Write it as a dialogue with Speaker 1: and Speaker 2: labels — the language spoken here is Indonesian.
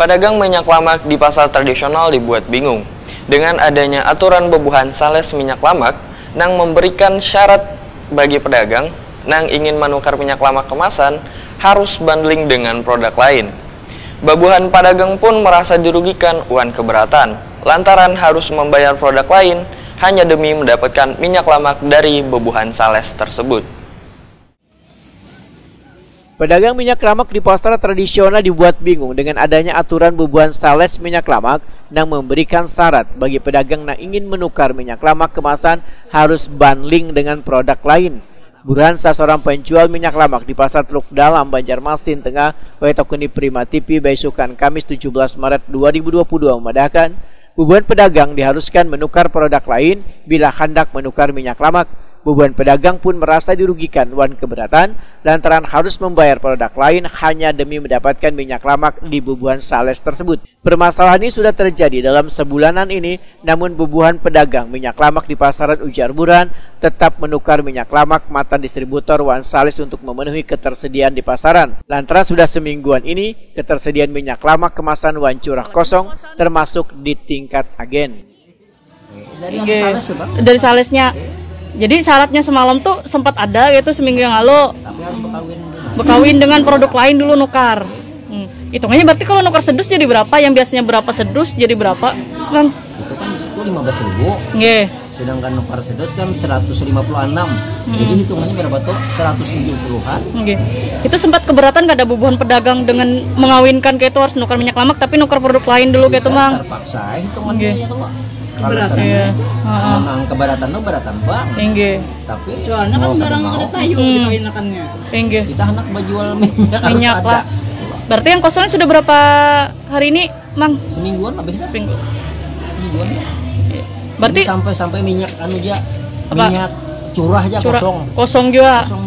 Speaker 1: Pedagang minyak lamak di pasar tradisional dibuat bingung. Dengan adanya aturan bebuhan sales minyak lamak, nang memberikan syarat bagi pedagang, nang ingin menukar minyak lamak kemasan, harus bundling dengan produk lain. Babuhan pedagang pun merasa dirugikan wan keberatan, lantaran harus membayar produk lain hanya demi mendapatkan minyak lamak dari bebuhan sales tersebut.
Speaker 2: Pedagang minyak lamak di pasar tradisional dibuat bingung dengan adanya aturan bebuhan sales minyak lamak yang memberikan syarat bagi pedagang yang ingin menukar minyak lamak kemasan harus bundling dengan produk lain. Burhan seorang penjual minyak lamak di pasar Teluk Dalam, Banjarmasin Tengah, Wetokuni Prima TV, Besukan Kamis 17 Maret 2022 memadakan, bebuhan pedagang diharuskan menukar produk lain bila hendak menukar minyak lamak. Bebuhan pedagang pun merasa dirugikan wan keberatan lantaran harus membayar produk lain hanya demi mendapatkan minyak lamak di bebuhan sales tersebut. Permasalahan ini sudah terjadi dalam sebulanan ini, namun bebuhan pedagang minyak lamak di pasaran ujar Burhan tetap menukar minyak lamak mata distributor wan sales untuk memenuhi ketersediaan di pasaran. Lantaran sudah semingguan ini ketersediaan minyak lamak kemasan wan curah kosong termasuk di tingkat agen.
Speaker 3: Dari salesnya. Jadi syaratnya semalam tuh sempat ada gitu seminggu yang lalu.
Speaker 4: Tapi harus
Speaker 3: berkawin dengan produk lain dulu nukar. Hitungannya berarti kalau nukar sedus jadi berapa? Yang biasanya berapa sedus jadi berapa, Bang?
Speaker 4: Itu kan di situ 15.000.
Speaker 3: Nggih.
Speaker 4: Sedangkan nukar sedus kan 156. Jadi hitungannya berapa tuh? 170-an.
Speaker 3: Nggih. Itu sempat keberatan gak ada bebuhan pedagang dengan mengawinkan kayak itu harus nukar minyak lamak tapi nukar produk lain dulu kayak itu, Bang?
Speaker 4: Terpaksa hitungannya ya tuh.
Speaker 3: Keberatan ya.
Speaker 4: Menang keberatan tuh beratan bang.
Speaker 3: Nggih.
Speaker 4: Tapi
Speaker 5: soalnya kan barang ada payu dikawinakannya.
Speaker 3: Nggih.
Speaker 4: Kita hendak menjual minyak
Speaker 3: lah. Berarti yang kosongnya sudah berapa hari ini, Mang?
Speaker 4: Semingguan lebih. Semingguan.
Speaker 3: Berarti
Speaker 4: sampai minyak anu aja minyak curah aja kosong.
Speaker 3: Kosong juga.
Speaker 4: Kosong